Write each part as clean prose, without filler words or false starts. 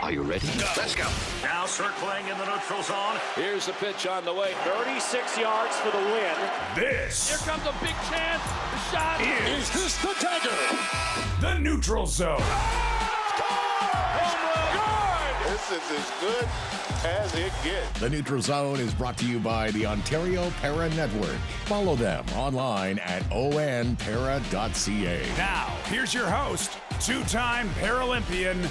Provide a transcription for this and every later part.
Are you ready? Let's go. Now circling in the neutral zone. Here's the pitch on the way. 36 yards for the win. This. Here comes a big chance. The shot is this the dagger. the neutral zone. Home run. Good. This is as good as it gets. The Neutral Zone is brought to you by the Ontario Para Network. Follow them online at onpara.ca. Now, here's your host, two-time Paralympian,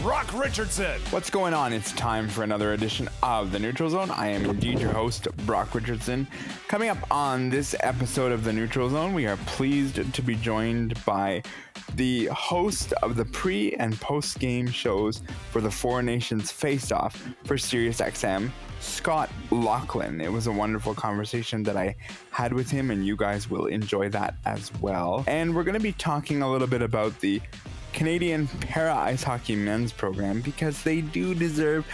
Brock Richardson. What's going on? It's time for another edition of The Neutral Zone. I am indeed your host, Brock Richardson. Coming up on this episode of The Neutral Zone, we are pleased to be joined by the host of the pre- and post-game shows for the Four Nations Face-Off for SiriusXM, Scott Laughlin. It was a wonderful conversation that I had with him, and you guys will enjoy that as well. And we're going to be talking a little bit about the Canadian Para Ice Hockey Men's Program, because they do deserve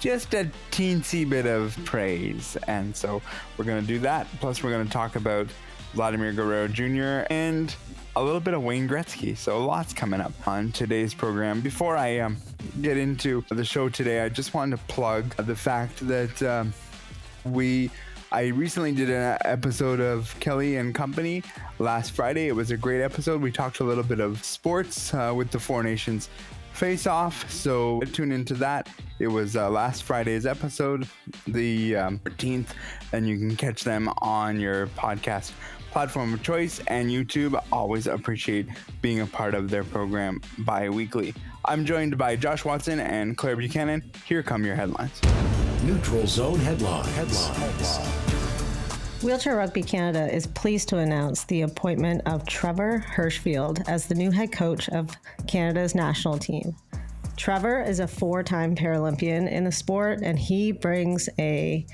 just a teensy bit of praise. And so we're going to do that. Plus, we're going to talk about Vladimir Guerrero Jr. and a little bit of Wayne Gretzky. So lots coming up on today's program. Before I get into the show today, I just wanted to plug the fact that I recently did an episode of Kelly and Company last Friday. It was a great episode. We talked a little bit of sports with the Four Nations Face-Off, so tune into that. It was last Friday's episode, the 13th, and you can catch them on your podcast platform of choice and YouTube. Always appreciate being a part of their program bi-weekly. I'm joined by Josh Watson and Claire Buchanan. Here come your headlines. Neutral Zone headlines. Wheelchair Rugby Canada is pleased to announce the appointment of Trevor Hirschfield as the new head coach of Canada's national team. Trevor is a four-time Paralympian in the sport, and he brings a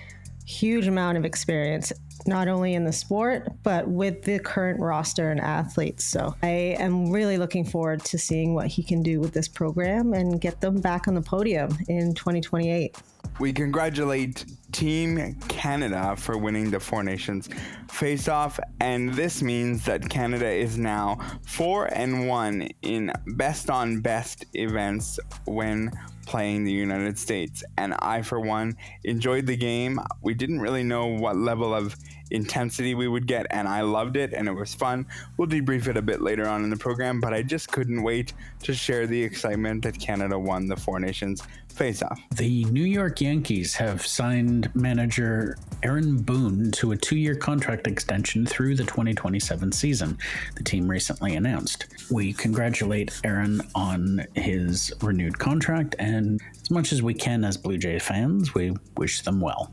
huge amount of experience, not only in the sport, but with the current roster and athletes. So I am really looking forward to seeing what he can do with this program and get them back on the podium in 2028. We congratulate Team Canada for winning the Four Nations Face-Off, and this means that Canada is now 4-1 in best-on-best events when playing the United States. And I, for one, enjoyed the game. We didn't really know what level of intensity we would get, and I loved it, and it was fun. We'll debrief it a bit later on in the program, but I just couldn't wait to share the excitement that Canada won the Four Nations Face-Off. The New York Yankees have signed manager Aaron Boone to a 2-year contract extension through the 2027 season, the team recently announced. We congratulate Aaron on his renewed contract, and as much as we can as Blue Jay fans, we wish them well.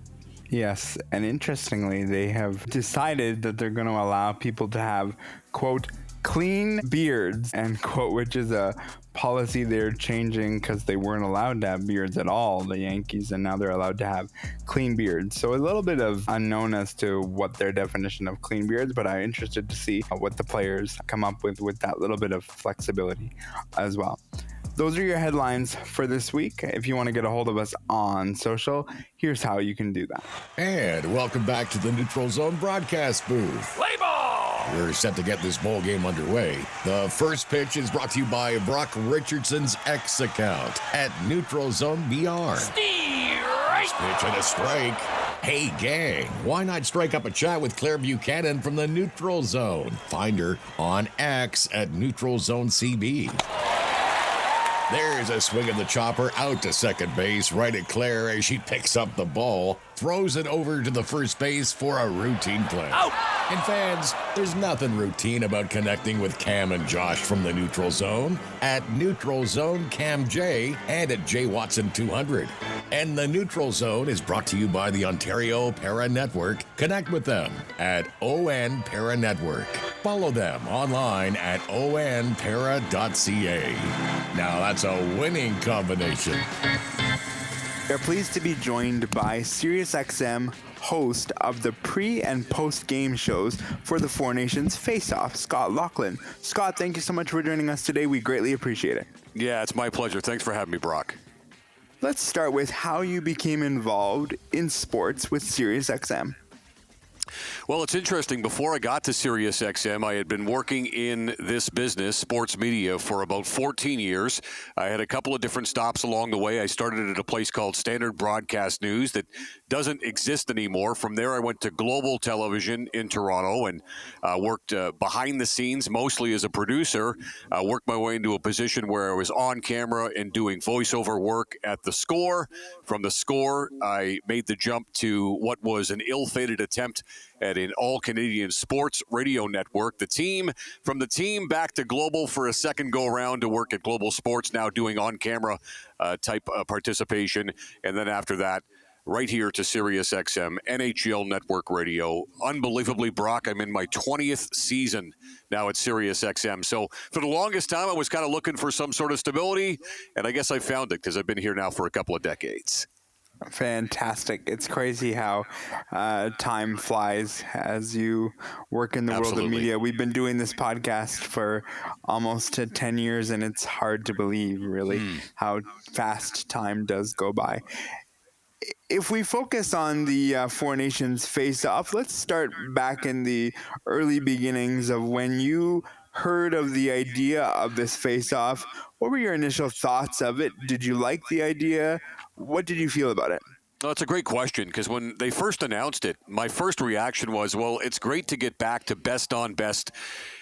Yes, and interestingly, they have decided that they're going to allow people to have, quote, clean beards, end quote, which is a policy they're changing because they weren't allowed to have beards at all, the Yankees, and now they're allowed to have clean beards. So a little bit of unknown as to what their definition of clean beards, but I'm interested to see what the players come up with that little bit of flexibility as well. Those are your headlines for this week. If you want to get a hold of us on social, here's how you can do that. And welcome back to the Neutral Zone broadcast booth. Play ball! We're set to get this bowl game underway. The first pitch is brought to you by Brock Richardson's X account at Neutral Zone BR. First pitch and a strike. Hey gang, why not strike up a chat with Claire Buchanan from the Neutral Zone? Find her on X at Neutral Zone CB. There's a swing of the chopper out to second base, right at Claire as she picks up the ball, throws it over to the first base for a routine play. Out! And fans, there's nothing routine about connecting with Cam and Josh from the Neutral Zone at Neutral Zone Cam J and at J Watson 200. And the Neutral Zone is brought to you by the Ontario Para Network. Connect with them at ON Para Network. Follow them online at onpara.ca. Now that's a winning combination. We're pleased to be joined by SiriusXM host of the pre- and post-game shows for the Four Nations Face-Off, Scott Laughlin. Scott, thank you so much for joining us today. We greatly appreciate it. Yeah, it's my pleasure. Thanks for having me, Brock. Let's start with how you became involved in sports with SiriusXM. Well, it's interesting. Before I got to SiriusXM, I had been working in this business, sports media, for about 14 years. I had a couple of different stops along the way. I started at a place called Standard Broadcast News that doesn't exist anymore. From there, I went to Global Television in Toronto and worked behind the scenes, mostly as a producer. Worked my way into a position where I was on camera and doing voiceover work at The Score. From The Score, I made the jump to what was an ill-fated attempt at an all-Canadian sports radio network. The Team, from The Team back to Global for a second go-around to work at Global Sports, now doing on-camera type participation. And then after that, right here to SiriusXM, NHL Network Radio. Unbelievably, Brock, I'm in my 20th season now at SiriusXM. So for the longest time, I was kind of looking for some sort of stability, and I guess I found it because I've been here now for a couple of decades. Fantastic. It's crazy how time flies as you work in the world of media. We've been doing this podcast for almost 10 years, and it's hard to believe, really, how fast time does go by. If we focus on the Four Nations face-off, let's start back in the early beginnings of when you heard of the idea of this face-off. What were your initial thoughts of it? Did you like the idea? What did you feel about it? Well, that's a great question, because when they first announced it, my first reaction was, well, it's great to get back to best-on-best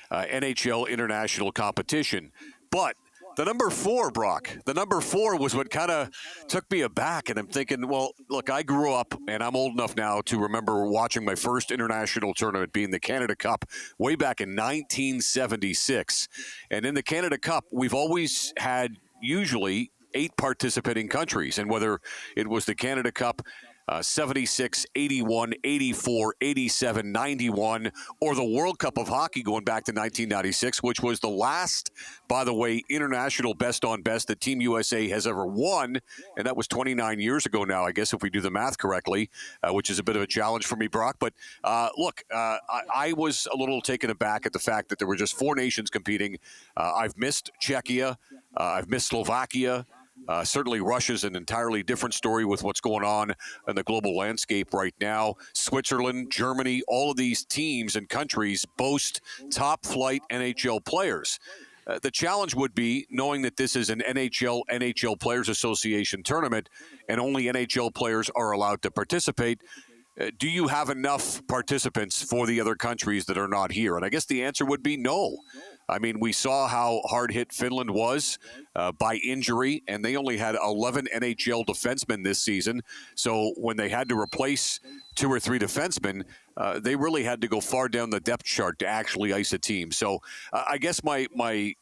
NHL international competition. But the number 4, Brock, the number 4 was what kind of took me aback. And I'm thinking, well, look, I grew up, and I'm old enough now to remember watching my first international tournament being the Canada Cup way back in 1976. And in the Canada Cup, we've always had usually 8 participating countries. And whether it was the Canada Cup 76, 81, 84, 87, 91, or the World Cup of Hockey going back to 1996, which was the last, by the way, international best-on-best that Team USA has ever won, and that was 29 years ago now, I guess, if we do the math correctly, which is a bit of a challenge for me, Brock. But look, I was a little taken aback at the fact that there were just 4 nations competing. I've missed Czechia. I've missed Slovakia. Certainly, Russia's an entirely different story with what's going on in the global landscape right now. Switzerland, Germany, all of these teams and countries boast top-flight NHL players. The challenge would be, knowing that this is an NHL Players Association tournament and only NHL players are allowed to participate, do you have enough participants for the other countries that are not here? And I guess the answer would be no. I mean, we saw how hard hit Finland was by injury, and they only had 11 NHL defensemen this season. So when they had to replace 2 or 3 defensemen, they really had to go far down the depth chart to actually ice a team. So I guess my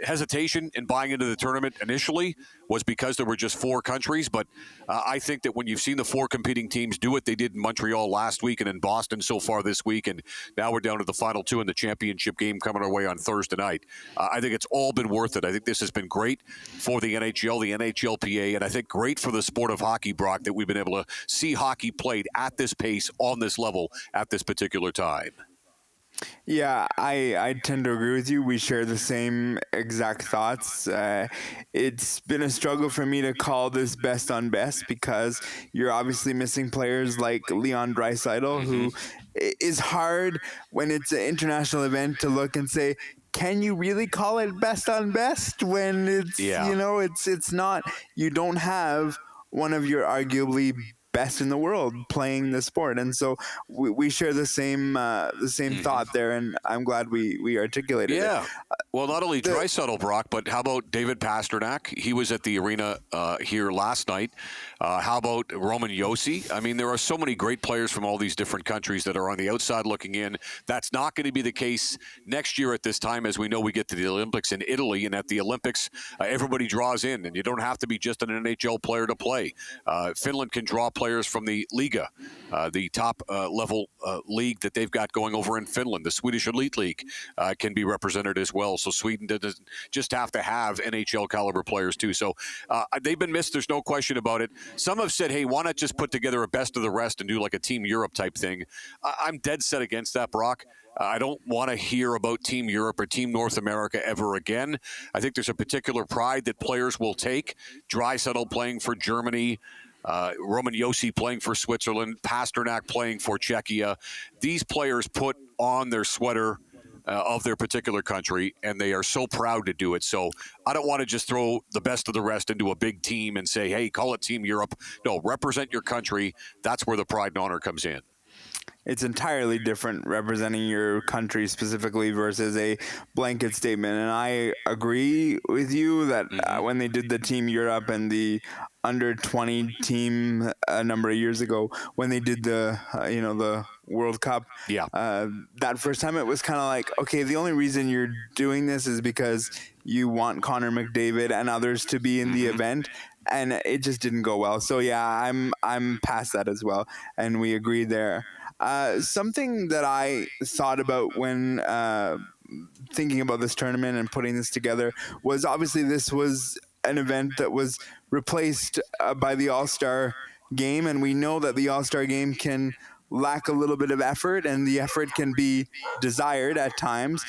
hesitation in buying into the tournament initially was because there were just 4 countries. But I think that when you've seen the 4 competing teams do what they did in Montreal last week and in Boston so far this week, and now we're down to the final 2 in the championship game coming our way on Thursday night, I think it's all been worth it. I think this has been great for the NHL, the NHLPA, and I think great for the sport of hockey, Brock, that we've been able to see hockey played at this pace, on this level, at this particular time. Yeah, I tend to agree with you. We share the same exact thoughts. It's been a struggle for me to call this best on best because you're obviously missing players like Leon Draisaitl, who is hard when it's an international event to look and say, can you really call it best on best when it's, it's not, you don't have one of your arguably best in the world playing the sport. And so we share the same thought there, and I'm glad we articulated it. Well, not only Draisaitl, Brock, but how about David Pastrnak? He was at the arena here last night. How about Roman Josi? I mean, there are so many great players from all these different countries that are on the outside looking in. That's not going to be the case next year at this time, as we know we get to the Olympics in Italy, and at the Olympics, everybody draws in, and you don't have to be just an NHL player to play. Finland can draw players from the Liga, the top level league that they've got going over in Finland. The Swedish Elite League can be represented as well. So Sweden doesn't just have to have NHL caliber players too. So they've been missed. There's no question about it. Some have said, hey, why not just put together a best of the rest and do like a Team Europe type thing? I'm dead set against that, Brock. I don't want to hear about Team Europe or Team North America ever again. I think there's a particular pride that players will take. Draisaitl playing for Germany, Roman Josi playing for Switzerland, Pasternak playing for Czechia. These players put on their sweater of their particular country, and they are so proud to do it. So I don't want to just throw the best of the rest into a big team and say, hey, call it Team Europe. No, represent your country. That's where the pride and honor comes in. It's entirely different representing your country specifically versus a blanket statement. And I agree with you that when they did the Team Europe and the under 20 team a number of years ago, when they did the World Cup, that first time it was kind of like, okay, the only reason you're doing this is because you want Connor McDavid and others to be in the event. And it just didn't go well. So yeah, I'm past that as well. And we agreed there. Something that I thought about when thinking about this tournament and putting this together was obviously this was an event that was replaced by the All-Star game, and we know that the All-Star game can lack a little bit of effort, and the effort can be desired at times.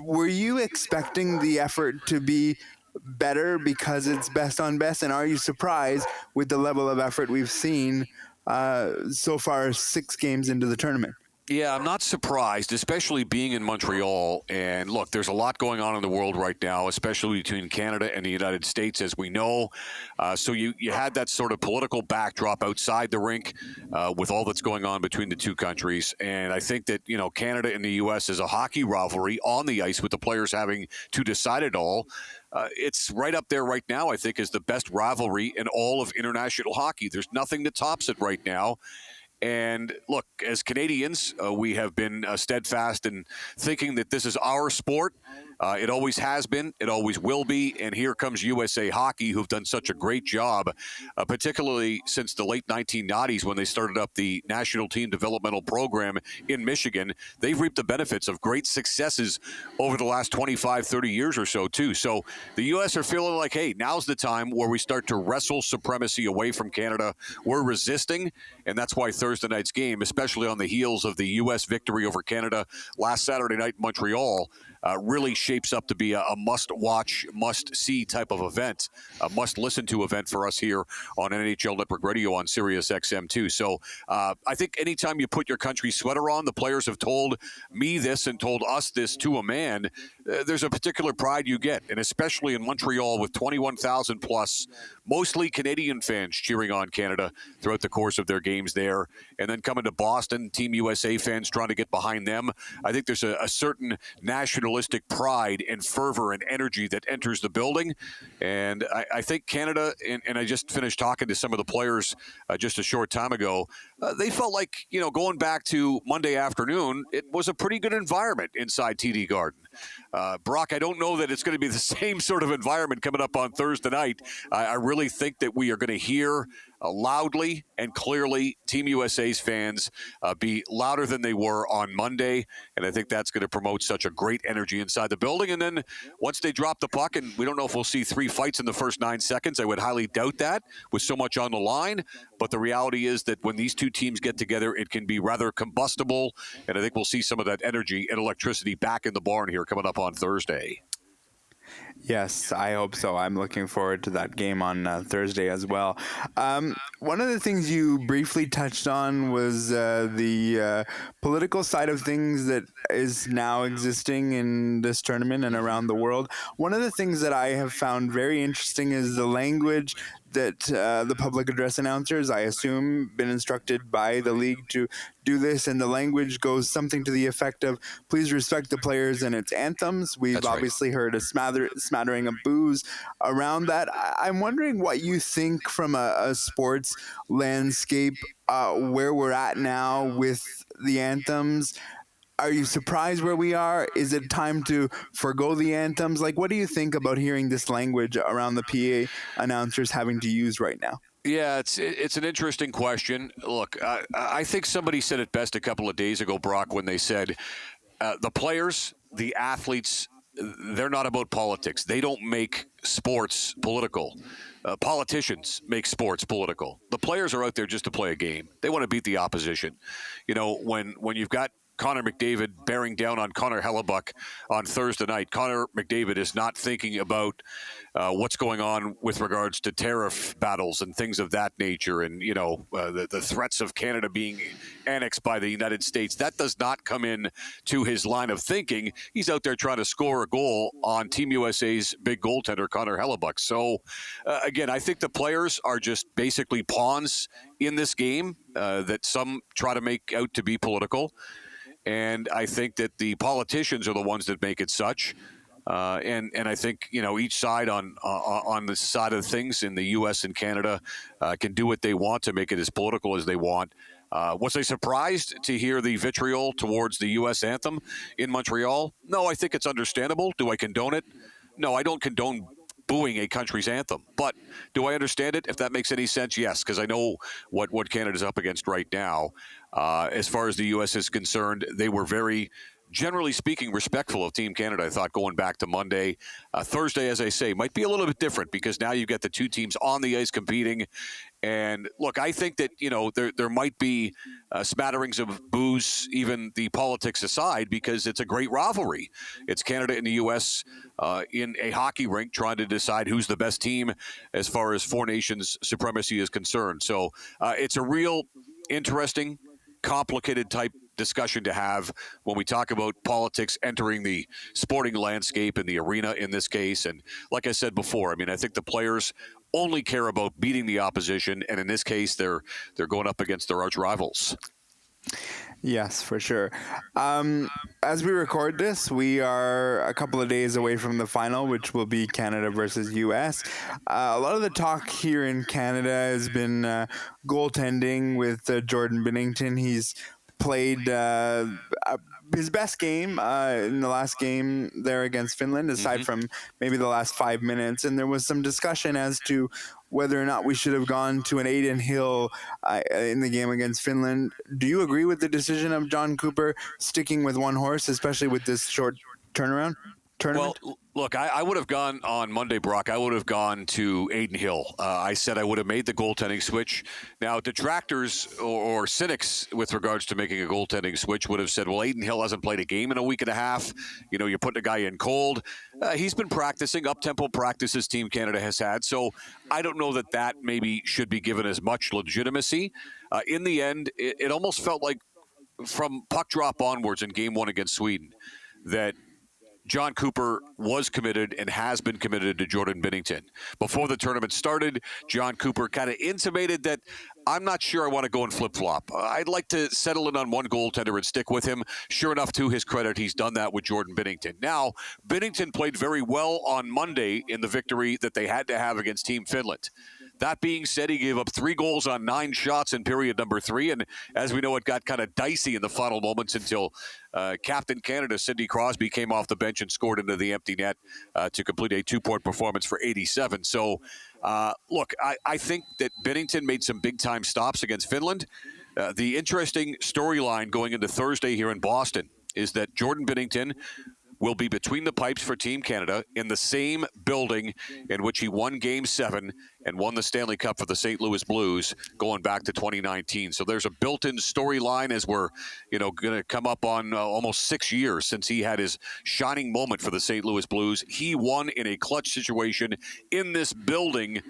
Were you expecting the effort to be better because it's best on best, and are you surprised with the level of effort we've seen so far 6 games into the tournament? Yeah, I'm not surprised, especially being in Montreal. And look, there's a lot going on in the world right now, especially between Canada and the United States, as we know. So you had that sort of political backdrop outside the rink with all that's going on between the two countries. And I think that, Canada and the U.S. is a hockey rivalry on the ice with the players having to decide it all. It's right up there right now, I think, is the best rivalry in all of international hockey. There's nothing that tops it right now. And look, as Canadians, we have been steadfast in thinking that this is our sport. It always has been. It always will be. And here comes USA Hockey, who've done such a great job, particularly since the late 1990s when they started up the National Team Developmental Program in Michigan. They've reaped the benefits of great successes over the last 25, 30 years or so, too. So the U.S. are feeling like, hey, now's the time where we start to wrestle supremacy away from Canada. We're resisting, and that's why Thursday night's game, especially on the heels of the U.S. victory over Canada last Saturday night in Montreal, really shapes up to be a must-watch, must-see type of event, a must-listen-to event for us here on NHL Network Radio on SiriusXM too. So I think anytime you put your country sweater on, the players have told me this and told us this to a man, there's a particular pride you get, and especially in Montreal with 21,000 plus, mostly Canadian fans cheering on Canada throughout the course of their games there, and then coming to Boston, Team USA fans trying to get behind them. I think there's a certain nationalistic pride and fervor and energy that enters the building, and I think Canada, and I just finished talking to some of the players just a short time ago, they felt like, going back to Monday afternoon, it was a pretty good environment inside TD Garden. Brock, I don't know that it's going to be the same sort of environment coming up on Thursday night. I really think that we are going to hear loudly and clearly Team USA's fans be louder than they were on Monday, and I think that's going to promote such a great energy inside the building. And then once they drop the puck, and we don't know if we'll see 3 fights in the first 9 seconds, I would highly doubt that with so much on the line, but the reality is that when these two teams get together, it can be rather combustible, and I think we'll see some of that energy and electricity back in the barn here coming up on Thursday. Yes, I hope so. I'm looking forward to that game on Thursday as well. One of the things you briefly touched on was the political side of things that is now existing in this tournament and around the world. One of the things that I have found very interesting is the language that the public address announcers, I assume, been instructed by the league to do this, and the language goes something to the effect of, please respect the players and its anthems. We've obviously heard a smattering of boos around that. I'm wondering what you think from a sports landscape, where we're at now with the anthems. Are you surprised where we are? Is it time to forgo the anthems? Like, what do you think about hearing this language around the PA announcers having to use right now? Yeah, it's an interesting question. Look, I think somebody said it best a couple of days ago, Brock, when they said the players, the athletes, they're not about politics. They don't make sports political. Politicians make sports political. The players are out there just to play a game. They want to beat the opposition. When you've got Connor McDavid bearing down on Connor Hellebuck on Thursday night. Connor McDavid is not thinking about what's going on with regards to tariff battles and things of that nature, and the threats of Canada being annexed by the United States. That does not come in to his line of thinking. He's out there trying to score a goal on Team USA's big goaltender, Connor Hellebuck. So, again, I think the players are just basically pawns in this game that some try to make out to be political. And I think that the politicians are the ones that make it such. And I think, each side on the side of things in the U.S. and Canada can do what they want to make it as political as they want. Was I surprised to hear the vitriol towards the U.S. anthem in Montreal? No, I think it's understandable. Do I condone it? No, I don't condone booing a country's anthem. But do I understand it? If that makes any sense, yes, because I know what Canada's up against right now. As far as the U.S. is concerned, they were very, generally speaking, respectful of Team Canada, I thought, going back to Monday. Thursday, as I say, might be a little bit different because now you've got the two teams on the ice competing. And look, I think that, there might be smatterings of boos, even the politics aside, because it's a great rivalry. It's Canada and the U.S. In a hockey rink trying to decide who's the best team as far as four nations supremacy is concerned. So it's a real interesting, complicated type discussion to have when we talk about politics entering the sporting landscape and the arena in this case. And like I said before, I think the players only care about beating the opposition, and in this case, they're going up against their arch rivals. Yes, for sure. As we record this, we are a couple of days away from the final, which will be Canada versus U.S. A lot of the talk here in Canada has been goaltending with Jordan Binnington. He's played his best game in the last game there against Finland, aside from maybe the last 5 minutes. And there was some discussion as to whether or not we should have gone to an Aiden Hill in the game against Finland. Do you agree with the decision of John Cooper sticking with one horse, especially with this short tournament? Well, look, I would have gone on Monday, Brock. I would have gone to Aiden Hill. I said I would have made the goaltending switch. Now, detractors or cynics with regards to making a goaltending switch would have said, well, Aiden Hill hasn't played a game in a week and a half. You're putting a guy in cold. He's been practicing, up-tempo practices Team Canada has had. So I don't know that maybe should be given as much legitimacy. In the end, it almost felt like from puck drop onwards in Game 1 against Sweden that John Cooper was committed and has been committed to Jordan Binnington. Before the tournament started, John Cooper kind of intimated that I'm not sure I want to go and flip-flop. I'd like to settle in on one goaltender and stick with him. Sure enough, to his credit, he's done that with Jordan Binnington. Now, Binnington played very well on Monday in the victory that they had to have against Team Finland. That being said, he gave up 3 goals on 9 shots in period number 3. And as we know, it got kind of dicey in the final moments until Captain Canada, Sidney Crosby, came off the bench and scored into the empty net to complete a 2-point performance for 87. So, look, I think that Binnington made some big-time stops against Finland. The interesting storyline going into Thursday here in Boston is that Jordan Binnington will be between the pipes for Team Canada in the same building in which he won Game 7 and won the Stanley Cup for the St. Louis Blues going back to 2019. So there's a built-in storyline as we're, going to come up on almost 6 years since he had his shining moment for the St. Louis Blues. He won in a clutch situation in this building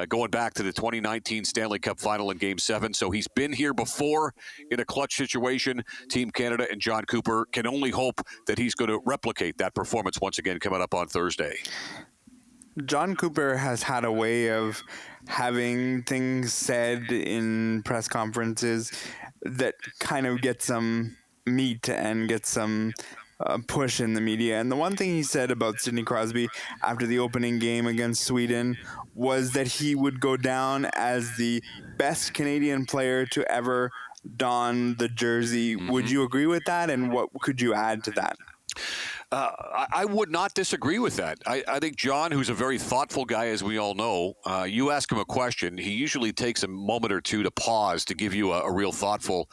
going back to the 2019 Stanley Cup final in Game 7. So he's been here before in a clutch situation. Team Canada and John Cooper can only hope that he's going to replicate that performance once again coming up on Thursday. John Cooper has had a way of having things said in press conferences that kind of get some meat and get some push in the media. And the one thing he said about Sidney Crosby after the opening game against Sweden was that he would go down as the best Canadian player to ever don the jersey. Would you agree with that? And what could you add to that? I would not disagree with that. I think John, who's a very thoughtful guy, as we all know, you ask him a question, he usually takes a moment or two to pause to give you a real thoughtful,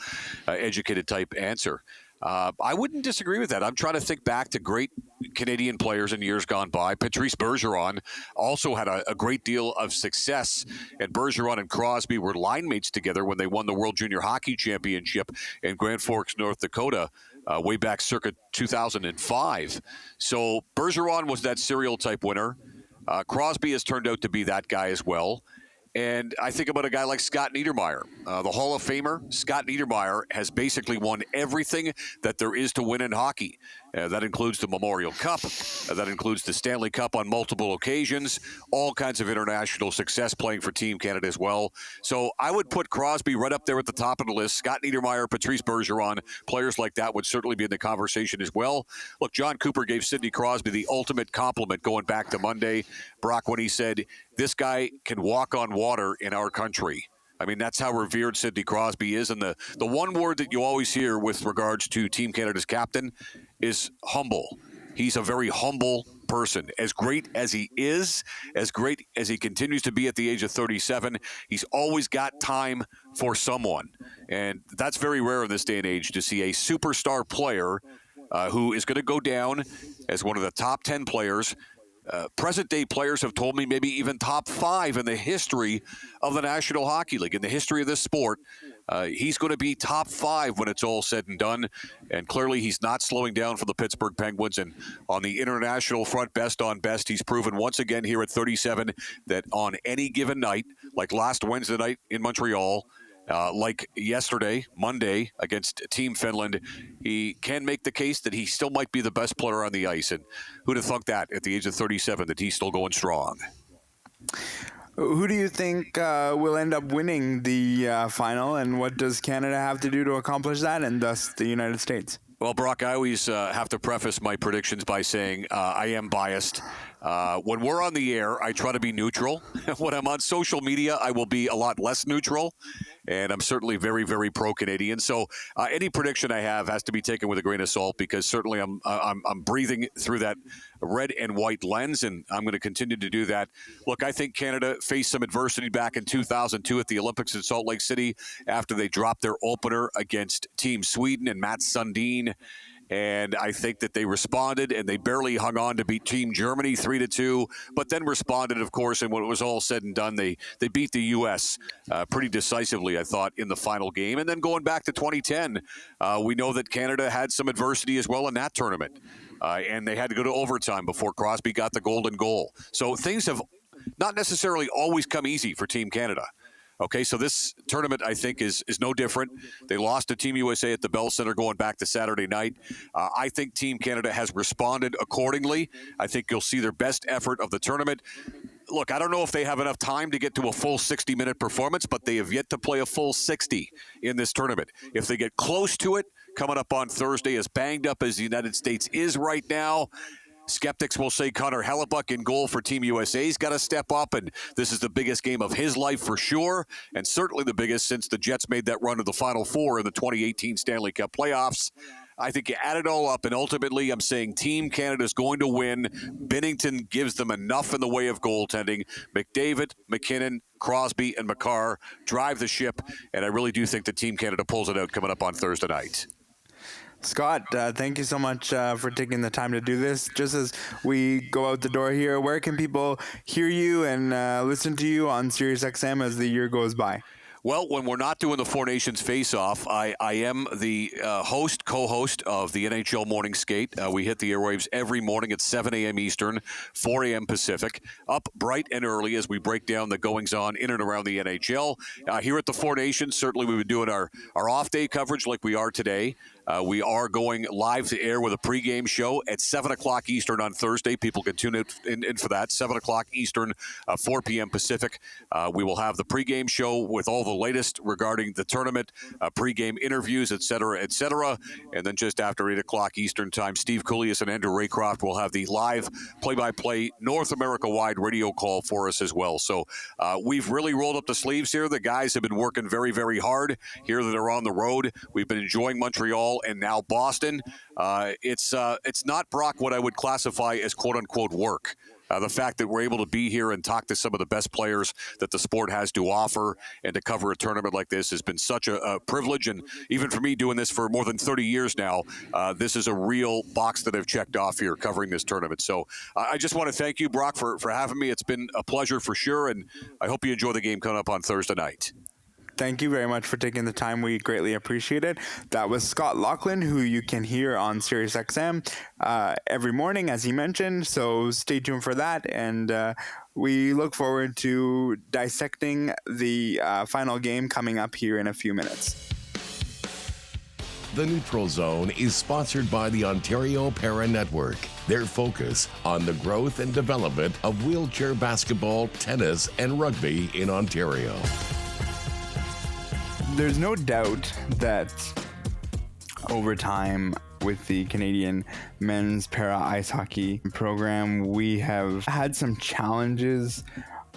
educated type answer. I wouldn't disagree with that. I'm trying to think back to great Canadian players in years gone by. Patrice Bergeron also had a great deal of success, and Bergeron and Crosby were line mates together when they won the World Junior Hockey Championship in Grand Forks, North Dakota. way back circa 2005. So Bergeron was that serial type winner. Crosby has turned out to be that guy as well. And I think about a guy like Scott Niedermayer, the Hall of Famer. Scott Niedermayer has basically won everything that there is to win in hockey. That includes the Memorial Cup. That includes the Stanley Cup on multiple occasions. All kinds of international success playing for Team Canada as well. So I would put Crosby right up there at the top of the list. Scott Niedermayer, Patrice Bergeron, players like that would certainly be in the conversation as well. Look, John Cooper gave Sidney Crosby the ultimate compliment going back to Monday, Brock, when he said, this guy can walk on water in our country. I mean, that's how revered Sidney Crosby is. And the one word that you always hear with regards to Team Canada's captain is humble. He's a very humble person. As great as he is, as great as he continues to be at the age of 37, he's always got time for someone. And that's very rare in this day and age to see a superstar player who is going to go down as one of the top 10 players. Present-day players have told me maybe even top 5 in the history of the National Hockey League, in the history of this sport. He's going to be top 5 when it's all said and done, and clearly he's not slowing down for the Pittsburgh Penguins. And on the international front, best on best, he's proven once again here at 37 that on any given night, like last Wednesday night in Montreal, like yesterday, Monday, against Team Finland, he can make the case that he still might be the best player on the ice. And who'd have thunk that at the age of 37, that he's still going strong? Who do you think will end up winning the final, and what does Canada have to do to accomplish that, and thus the United States? Well, Brock, I always have to preface my predictions by saying I am biased. When we're on the air, I try to be neutral. When I'm on social media, I will be a lot less neutral. And I'm certainly very, very pro-Canadian. So any prediction I have has to be taken with a grain of salt, because certainly I'm breathing through that red and white lens, and I'm going to continue to do that. Look, I think Canada faced some adversity back in 2002 at the Olympics in Salt Lake City after they dropped their opener against Team Sweden and Mats Sundin. And I think that they responded, and they barely hung on to beat Team Germany 3-2, but then responded, of course, and when it was all said and done, they beat the U.S. Pretty decisively, I thought, in the final game. And then going back to 2010, we know that Canada had some adversity as well in that tournament, and they had to go to overtime before Crosby got the golden goal. So things have not necessarily always come easy for Team Canada. Okay, so this tournament, I think, is no different. They lost to Team USA at the Bell Center going back to Saturday night. I think Team Canada has responded accordingly. I think you'll see their best effort of the tournament. Look, I don't know if they have enough time to get to a full 60-minute performance, but they have yet to play a full 60 in this tournament. If they get close to it, coming up on Thursday, as banged up as the United States is right now, skeptics will say Connor Hellebuyck in goal for Team USA. He's got to step up, and this is the biggest game of his life for sure, and certainly the biggest since the Jets made that run to the Final Four in the 2018 Stanley Cup playoffs. I think you add it all up, and ultimately I'm saying Team Canada is going to win. Binnington gives them enough in the way of goaltending. McDavid, McKinnon, Crosby, and Makar drive the ship, and I really do think that Team Canada pulls it out coming up on Thursday night. Scott, thank you so much for taking the time to do this. Just as we go out the door here, where can people hear you and listen to you on SiriusXM as the year goes by? Well, when we're not doing the Four Nations Face-Off, I am the co-host of the NHL Morning Skate. We hit the airwaves every morning at 7 a.m. Eastern, 4 a.m. Pacific, up bright and early as we break down the goings-on in and around the NHL. Here at the Four Nations, certainly we've been doing our off-day coverage like we are today. We are going live to air with a pregame show at 7 o'clock Eastern on Thursday. People can tune in for that, 7 o'clock Eastern, 4 p.m. Pacific. We will have the pregame show with all the latest regarding the tournament, pregame interviews, et cetera, et cetera. And then just after 8 o'clock Eastern time, Steve Coulias and Andrew Raycroft will have the live play-by-play North America-wide radio call for us as well. So we've really rolled up the sleeves here. The guys have been working very, very hard here that are on the road. We've been enjoying Montreal and now Boston. It's not, Brock, what I would classify as quote-unquote work. The fact that we're able to be here and talk to some of the best players that the sport has to offer and to cover a tournament like this has been such a privilege. And even for me doing this for more than 30 years now, this is a real box that I've checked off here covering this tournament. So I just want to thank you, Brock, for having me. It's been a pleasure for sure, and I hope you enjoy the game coming up on Thursday night. Thank you very much for taking the time. We greatly appreciate it. That was Scott Laughlin, who you can hear on SiriusXM every morning, as he mentioned. So stay tuned for that. And we look forward to dissecting the final game coming up here in a few minutes. The Neutral Zone is sponsored by the Ontario Para Network. Their focus on the growth and development of wheelchair basketball, tennis, and rugby in Ontario. There's no doubt that over time with the Canadian men's para ice hockey program, we have had some challenges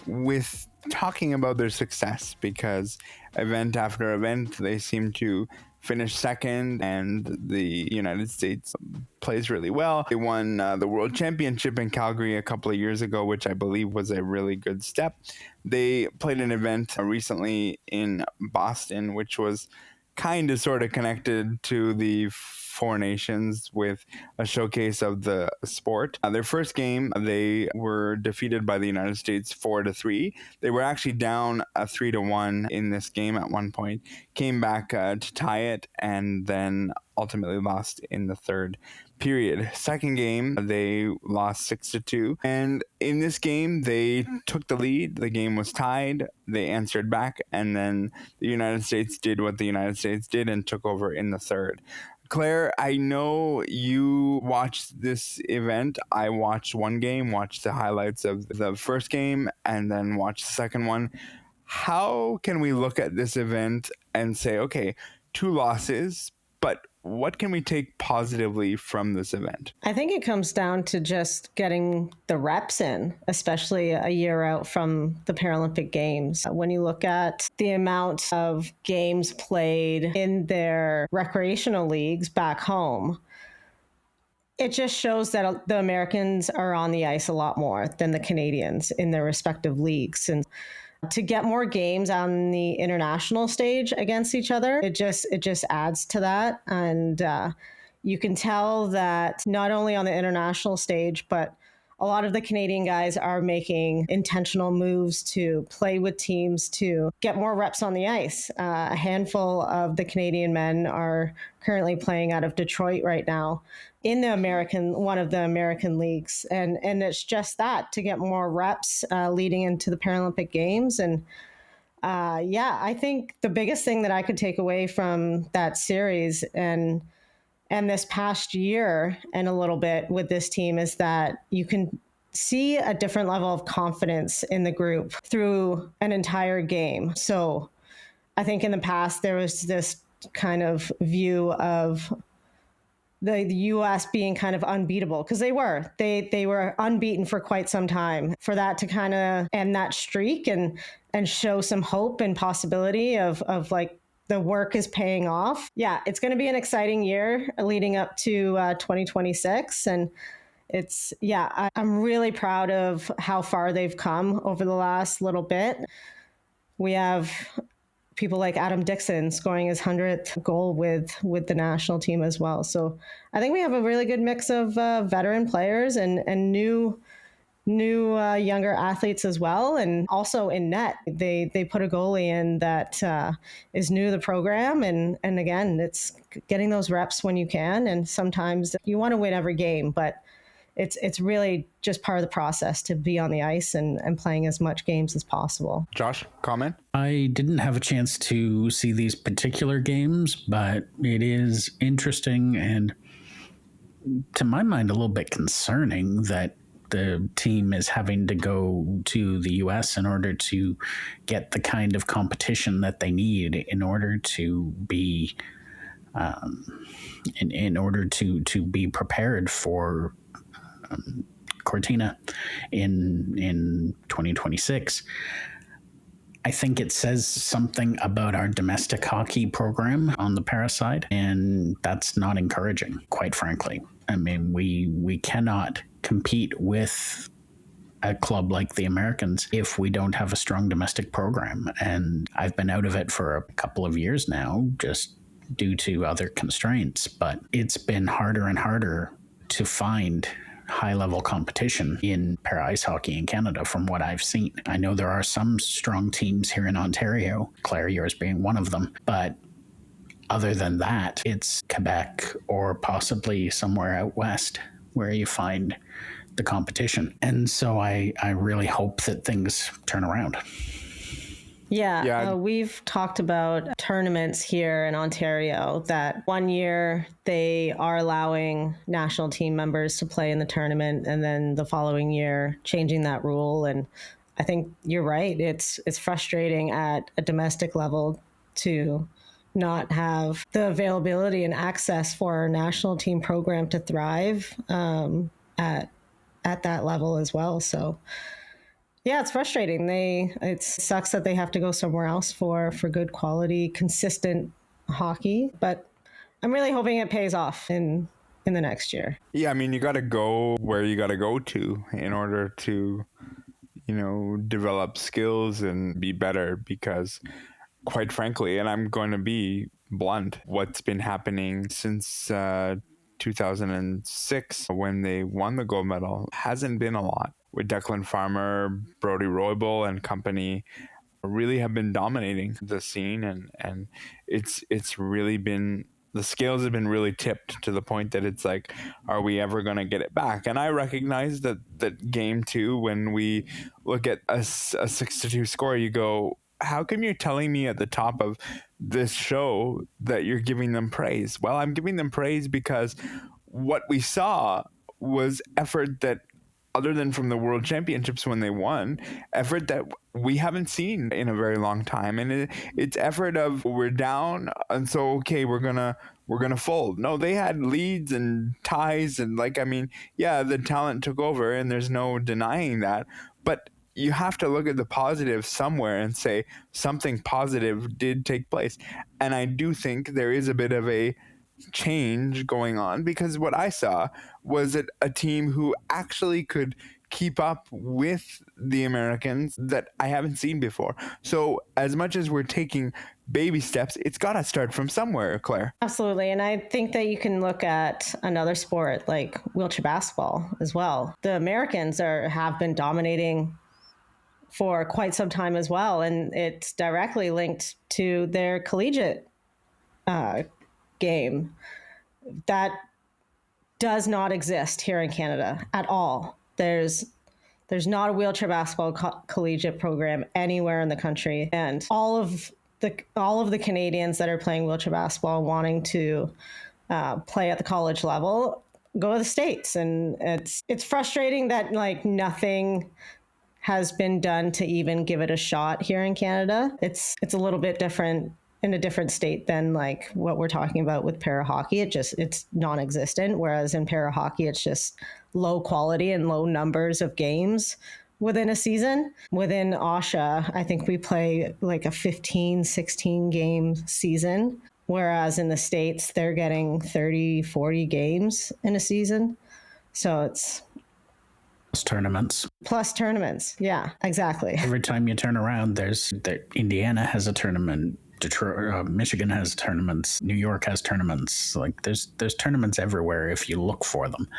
with talking about their success because event after event, they seem to finish second, and the United States plays really well. They won the World Championship in Calgary a couple of years ago, which I believe was a really good step. They played an event recently in Boston, which was kind of sort of connected to the Four Nations with a showcase of the sport. Their first game, they were defeated by the United States 4-3. They were actually down 3-1 in this game at one point, came back to tie it, and then ultimately lost in the third period. Second game, they lost 6-2. And in this game, they took the lead. The game was tied. They answered back. And then the United States did what the United States did and took over in the third. Claire, I know you watched this event. I watched one game, watched the highlights of the first game, and then watched the second one. How can we look at this event and say, okay, 2 losses, but what can we take positively from this event? I think it comes down to just getting the reps in, especially a year out from the Paralympic Games. When you look at the amount of games played in their recreational leagues back home, it just shows that the Americans are on the ice a lot more than the Canadians in their respective leagues. And to get more games on the international stage against each other, it just adds to that. And you can tell that not only on the international stage, but a lot of the Canadian guys are making intentional moves to play with teams to get more reps on the ice. A handful of the Canadian men are currently playing out of Detroit right now in one of the American leagues. And it's just that, to get more reps leading into the Paralympic Games. And I think the biggest thing that I could take away from that series and this past year and a little bit with this team is that you can see a different level of confidence in the group through an entire game. So I think in the past there was this kind of view of the U.S. being kind of unbeatable, because they were unbeaten for quite some time. For that to kind of end that streak and show some hope and possibility of like the work is paying off. Yeah, it's going to be an exciting year leading up to 2026. And I'm really proud of how far they've come over the last little bit. We have people like Adam Dixon scoring his 100th goal with the national team as well. So I think we have a really good mix of veteran players and new younger athletes as well. And also in net, they put a goalie in that is new to the program. And again, it's getting those reps when you can. And sometimes you want to win every game, but it's really just part of the process to be on the ice and playing as much games as possible. Josh, comment? I didn't have a chance to see these particular games, but it is interesting and, to my mind, a little bit concerning that the team is having to go to the U.S. in order to get the kind of competition that they need in order to be in order to be prepared for Cortina in 2026. I think it says something about our domestic hockey program on the para side, and that's not encouraging, quite frankly. I mean, we cannot compete with a club like the Americans if we don't have a strong domestic program. And I've been out of it for a couple of years now, just due to other constraints, but it's been harder and harder to find high-level competition in para ice hockey in Canada from what I've seen. I know there are some strong teams here in Ontario, Claire, yours being one of them, but other than that, it's Quebec or possibly somewhere out west where you find the competition. And so I really hope that things turn around. We've talked about tournaments here in Ontario that one year they are allowing national team members to play in the tournament, and then the following year changing that rule. And I think you're right. It's frustrating at a domestic level to not have the availability and access for our national team program to thrive at that level as well. So yeah, it's frustrating. It sucks that they have to go somewhere else for good quality, consistent hockey. But I'm really hoping it pays off in the next year. Yeah, I mean, you got to go where you got to go to in order to, develop skills and be better. Because, quite frankly, and I'm going to be blunt, what's been happening since 2006 when they won the gold medal hasn't been a lot. With Declan Farmer, Brody Roybal and company really have been dominating the scene, and it's really been, the scales have been really tipped to the point that it's like, are we ever going to get it back? And I recognize that game 2, when we look at a 6-2 score, you go, how come you're telling me at the top of this show that you're giving them praise? Well, I'm giving them praise because what we saw was effort that, other than from the World Championships when they won, effort that we haven't seen in a very long time. And it's effort of, we're down, and so, okay, we're gonna fold. No, they had leads and ties, and the talent took over, and there's no denying that. But you have to look at the positive somewhere and say something positive did take place. And I do think there is a bit of a change going on, because what I saw was a team who actually could keep up with the Americans that I haven't seen before. So as much as we're taking baby steps, it's got to start from somewhere, Claire. Absolutely. And I think that you can look at another sport like wheelchair basketball as well. The Americans have been dominating for quite some time as well, and it's directly linked to their collegiate game that does not exist here in Canada at all. There's not a wheelchair basketball collegiate program anywhere in the country, and all of the Canadians that are playing wheelchair basketball wanting to play at the college level go to the States, and it's frustrating that nothing has been done to even give it a shot here in Canada. It's a little bit different, in a different state than what we're talking about with para hockey. It's non-existent, whereas in para hockey it's just low quality and low numbers of games within a season. Within OSHA, I think we play a 15-16 game season, whereas in the States they're getting 30-40 games in a season. So it's plus tournaments. Yeah, exactly. Every time you turn around, Indiana has a tournament, Detroit, Michigan has tournaments, New York has tournaments. There's tournaments everywhere if you look for them,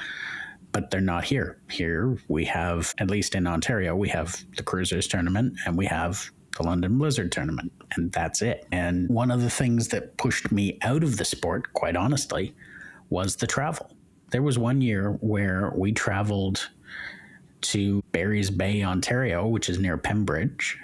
but they're not here. Here we have, at least in Ontario, we have the Cruisers tournament and we have the London Blizzard tournament, and that's it. And one of the things that pushed me out of the sport, quite honestly, was the travel. There was one year where we traveled to Barry's Bay, Ontario, which is near Pembridge.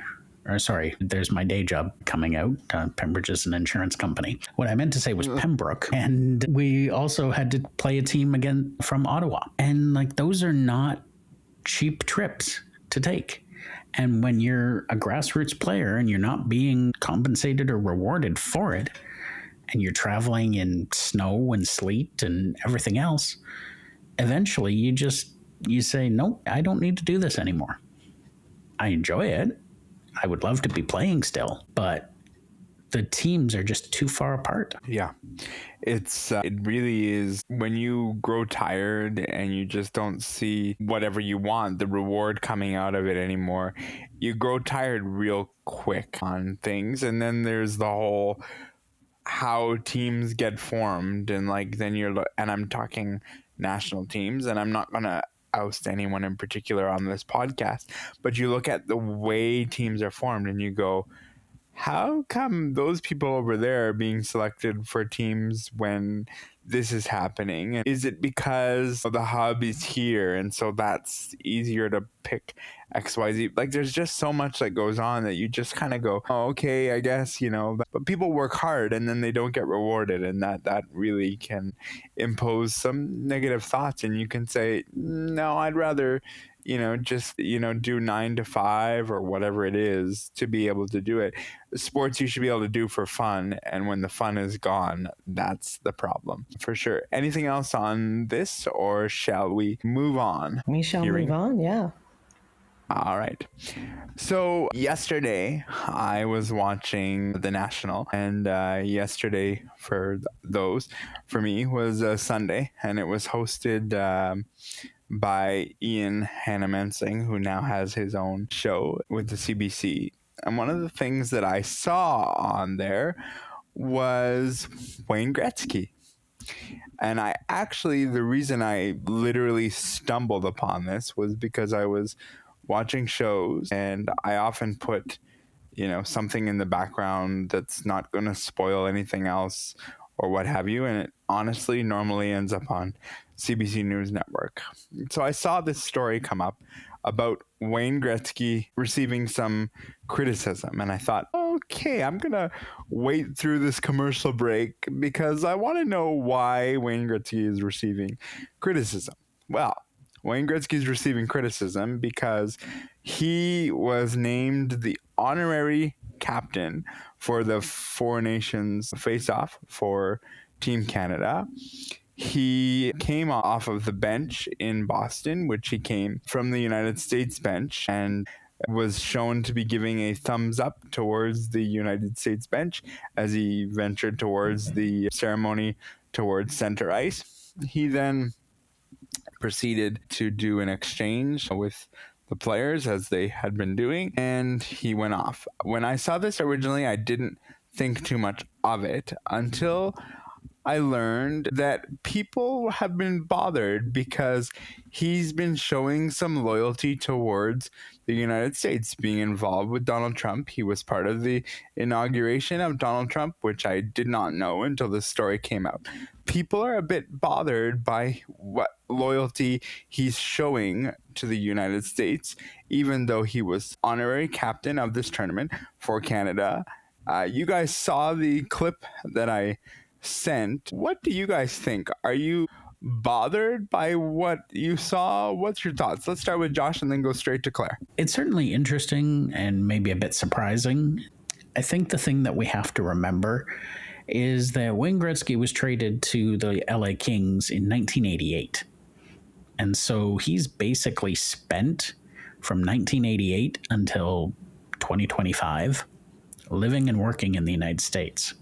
There's my day job coming out. Pembridge is an insurance company. What I meant to say was Pembroke. And we also had to play a team again from Ottawa. And those are not cheap trips to take. And when you're a grassroots player and you're not being compensated or rewarded for it, and you're traveling in snow and sleet and everything else, eventually you say, no, I don't need to do this anymore. I enjoy it. I would love to be playing still, but the teams are just too far apart. Yeah, it really is. When you grow tired and you just don't see whatever you want, the reward coming out of it anymore, you grow tired real quick on things. And then there's the whole how teams get formed, and then and I'm talking national teams, and I'm not gonna oust anyone in particular on this podcast, but you look at the way teams are formed and you go, how come those people over there are being selected for teams when this is happening? And is it because the hub is here and so that's easier to pick XYZ? Like, there's just so much that goes on that you just kind of go, oh, okay, I guess, but people work hard and then they don't get rewarded, and that really can impose some negative thoughts. And you can say, no, I'd rather just, do 9 to 5 or whatever it is to be able to do it. Sports you should be able to do for fun. And when the fun is gone, that's the problem for sure. Anything else on this, or shall we move on? We shall move on. Yeah. All right. So yesterday I was watching The National, and yesterday for me was a Sunday, and it was hosted by Ian Hannah-Mensing, who now has his own show with the CBC. And one of the things that I saw on there was Wayne Gretzky. And the reason I literally stumbled upon this was because I was watching shows, and I often put, something in the background that's not going to spoil anything else or what have you. And it honestly normally ends up on CBC News Network. So I saw this story come up about Wayne Gretzky receiving some criticism. And I thought, okay, I'm going to wait through this commercial break because I want to know why Wayne Gretzky is receiving criticism. Well, Wayne Gretzky is receiving criticism because he was named the honorary captain for the Four Nations face-off for Team Canada. He came off of the bench in Boston, which he came from the United States bench, and was shown to be giving a thumbs up towards the United States bench as he ventured towards the ceremony towards center ice. He then proceeded to do an exchange with the players as they had been doing, and he went off. When I saw this originally, I didn't think too much of it until I learned that people have been bothered because he's been showing some loyalty towards the United States, being involved with Donald Trump. He was part of the inauguration of Donald Trump, which I did not know until this story came out. People are a bit bothered by what loyalty he's showing to the United States, even though he was honorary captain of this tournament for Canada. You guys saw the clip that I sent. What do you guys think? Are you bothered by what you saw? What's your thoughts? Let's start with Josh and then go straight to Claire. It's certainly interesting and maybe a bit surprising. I think the thing that we have to remember is that Wayne Gretzky was traded to the LA Kings in 1988. And so he's basically spent from 1988 until 2025 living and working in the United States.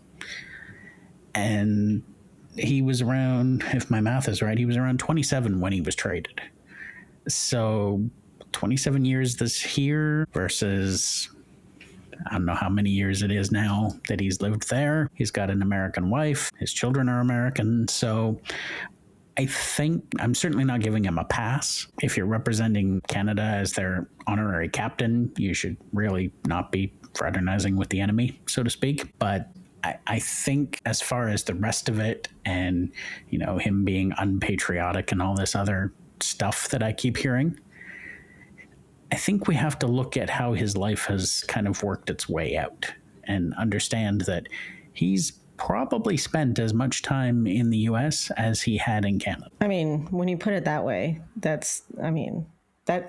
And he was around, if my math is right, he was around 27 when he was traded. So 27 years this year versus I don't know how many years it is now that he's lived there. He's got an American wife. His children are American. So I think I'm certainly not giving him a pass. If you're representing Canada as their honorary captain, you should really not be fraternizing with the enemy, so to speak. But I think as far as the rest of it and, him being unpatriotic and all this other stuff that I keep hearing, I think we have to look at how his life has kind of worked its way out and understand that he's probably spent as much time in the U.S. as he had in Canada. I mean, when you put it that way, that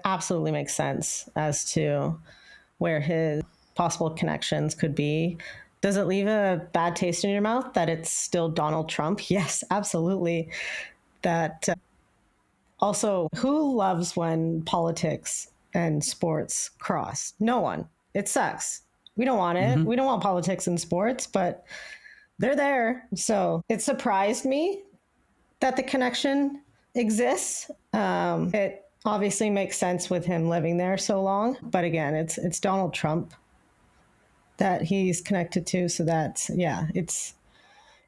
absolutely makes sense as to where his possible connections could be. Does it leave a bad taste in your mouth that it's still Donald Trump? Yes, absolutely. That also, who loves when politics and sports cross? No one. It sucks. We don't want it. Mm-hmm. We don't want politics and sports, but they're there. So it surprised me that the connection exists. It obviously makes sense with him living there so long. But again, it's Donald Trump that he's connected to. So that's, it's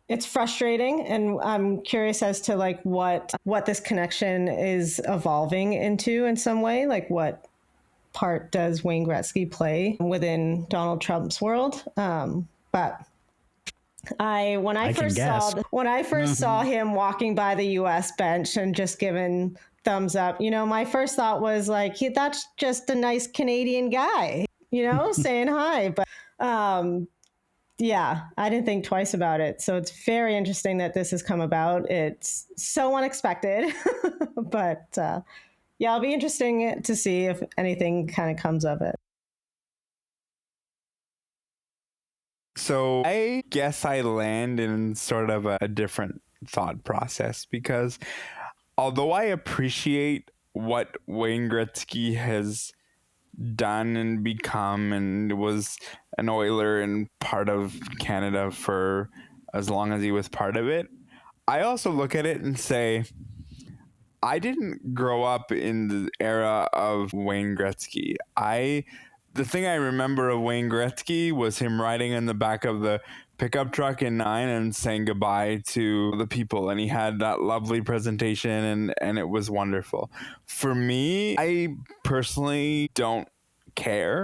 It's frustrating, and I'm curious as to like what this connection is evolving into in some way. Like, what part does Wayne Gretzky play within Donald Trump's world? But when I first saw him walking by the U.S. bench and just giving thumbs up, my first thought was like, that's just a nice Canadian guy, saying hi. But yeah, I didn't think twice about it. So it's very interesting that this has come about. It's so unexpected, but yeah, it'll be interesting to see if anything kind of comes of it. So I guess I land in sort of a different thought process, because although I appreciate what Wayne Gretzky has done and become, and was an Oiler and part of Canada for as long as he was part of it, I also look at it and say, I didn't grow up in the era of Wayne Gretzky. The thing I remember of Wayne Gretzky was him riding in the back of the pickup truck in 9 and saying goodbye to the people. And he had that lovely presentation, and it was wonderful. For me, I personally don't care.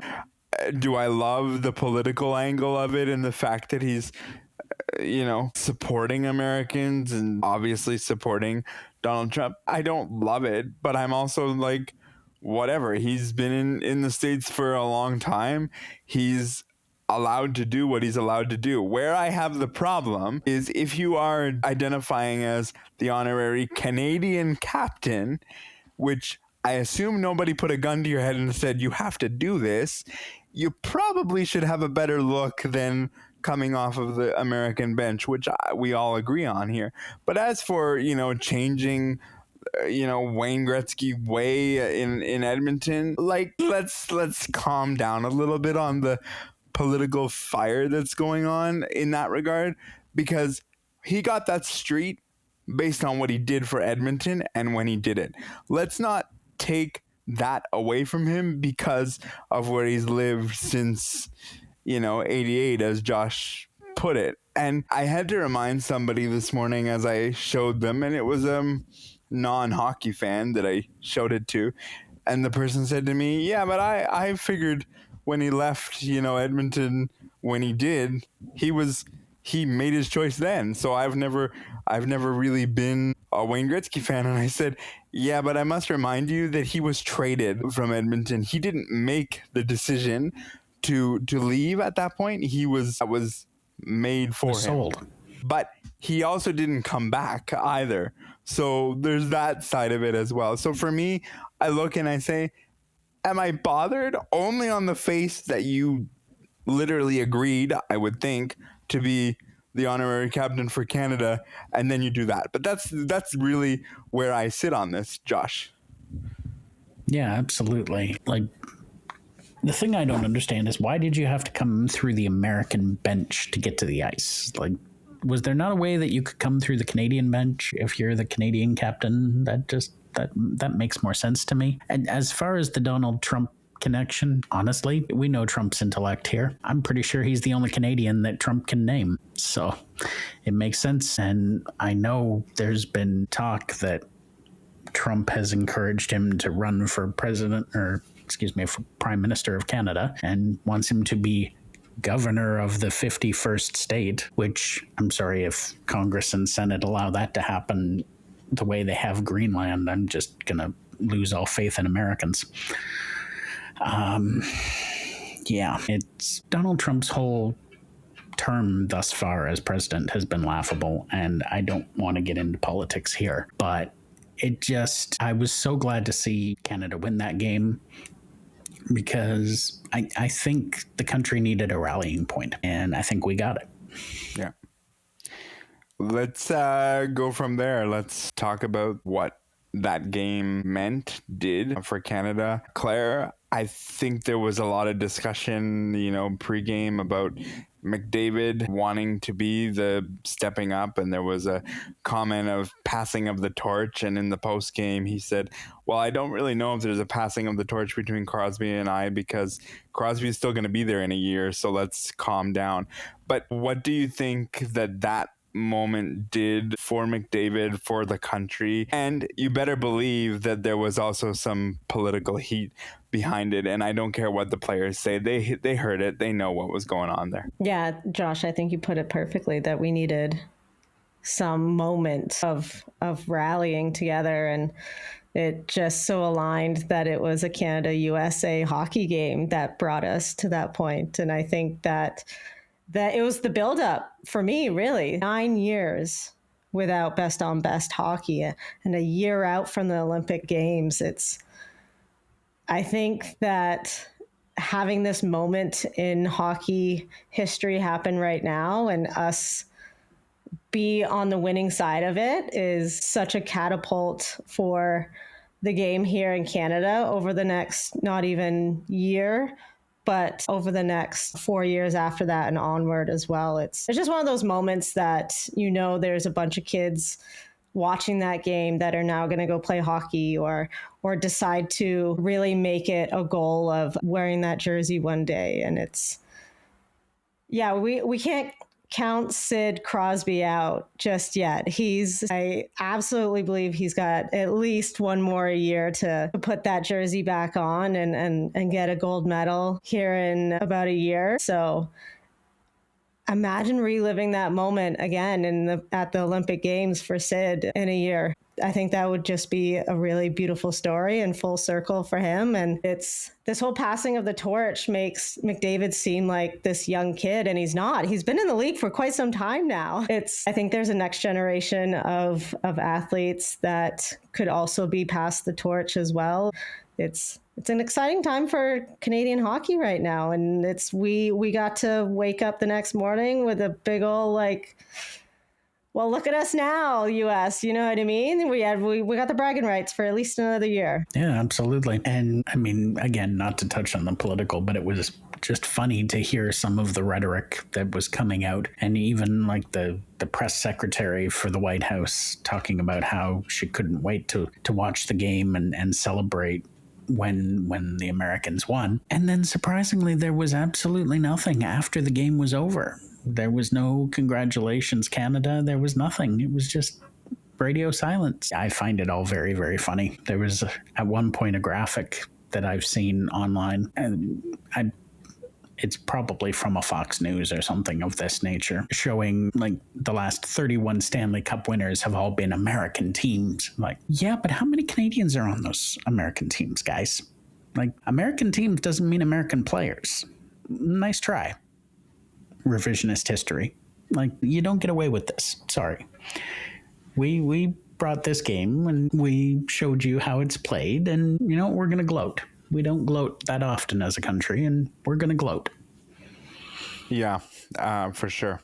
Do I love the political angle of it and the fact that he's, supporting Americans and obviously supporting Donald Trump? I don't love it, but I'm also like, whatever. He's been in the States for a long time. He's allowed to do what he's allowed to do. Where I have the problem is if you are identifying as the honorary Canadian captain, which I assume nobody put a gun to your head and said, you have to do this, you probably should have a better look than coming off of the American bench, which we all agree on here. But as for, changing Wayne Gretzky way in Edmonton, like let's calm down a little bit on the political fire that's going on in that regard, because he got that street based on what he did for Edmonton and when he did it. Let's not take that away from him because of where he's lived since 88, as Josh put it. And I had to remind somebody this morning as I showed them, and it was non-hockey fan that I showed it to, and the person said to me, yeah, but I figured when he left Edmonton, when he did, he made his choice then. So I've never really been a Wayne Gretzky fan. And I said, yeah, but I must remind you that he was traded from Edmonton. He didn't make the decision to leave at that point. That was made for him. Sold. But he also didn't come back either. So there's that side of it as well. So for me, I look and I say, am I bothered? Only on the face that you literally agreed, I would think, to be the honorary captain for Canada, and then you do that. But that's really where I sit on this, Josh. Yeah, absolutely. Like, the thing I don't understand is, why did you have to come through the American bench to get to the ice? Like, was there not a way that you could come through the Canadian bench if you're the Canadian captain? That makes more sense to me. And as far as the Donald Trump connection, honestly, we know Trump's intellect here. I'm pretty sure he's the only Canadian that Trump can name. So it makes sense. And I know there's been talk that Trump has encouraged him to run for for Prime Minister of Canada, and wants him to be governor of the 51st state, which I'm sorry, if Congress and Senate allow that to happen the way they have Greenland, I'm just going to lose all faith in Americans. It's Donald Trump's whole term thus far as president has been laughable, and I don't want to get into politics here, but I was so glad to see Canada win that game, because I think the country needed a rallying point, and I think we got it. Yeah. Let's go from there. Let's talk about what that game did for Canada. Claire, I think there was a lot of discussion, pregame about McDavid wanting to be the stepping up, and there was a comment of passing of the torch, and in the post game he said, well, I don't really know if there's a passing of the torch between Crosby and I, because Crosby is still going to be there in a year, so let's calm down. But what do you think that moment did for McDavid, for the country. And you better believe that there was also some political heat behind it. And I don't care what the players say. They heard it. They know what was going on there. Yeah, Josh, I think you put it perfectly that we needed some moment of rallying together, and it just so aligned that it was a Canada-USA hockey game that brought us to that point. And I think that it was the buildup for me, really. 9 years without best on best hockey and a year out from the Olympic Games. I think that having this moment in hockey history happen right now and us be on the winning side of it is such a catapult for the game here in Canada over the next not even year, but over the next 4 years after that and onward as well. It's just one of those moments that, there's a bunch of kids watching that game that are now going to go play hockey or decide to really make it a goal of wearing that jersey one day. And we can't count Sid Crosby out just yet. I absolutely believe he's got at least one more year to put that jersey back on and get a gold medal here in about a year. So imagine reliving that moment again at the Olympic Games for Sid in a year. I think that would just be a really beautiful story and full circle for him. And this whole passing of the torch makes McDavid seem like this young kid, and he's not. He's been in the league for quite some time now. I think there's a next generation of athletes that could also be passed the torch as well. It's an exciting time for Canadian hockey right now. And we got to wake up the next morning with a big old well, look at us now, U.S. You know what I mean? We got the bragging rights for at least another year. Yeah, absolutely. And I mean, again, not to touch on the political, but it was just funny to hear some of the rhetoric that was coming out, and even like the press secretary for the White House talking about how she couldn't wait to watch the game and celebrate when the Americans won. And then surprisingly, there was absolutely nothing after the game was over. There was no congratulations, Canada. There was nothing. It was just radio silence. I find it all very, very funny. There was at one point a graphic that I've seen online, and it's probably from a Fox News or something of this nature, showing like the last 31 Stanley Cup winners have all been American teams. Like, yeah, but how many Canadians are on those American teams, guys? Like, American teams doesn't mean American players. Nice try. Revisionist history. Like, you don't get away with this. Sorry. We brought this game and we showed you how it's played, and we're going to gloat. We don't gloat that often as a country, and we're going to gloat. Yeah, for sure.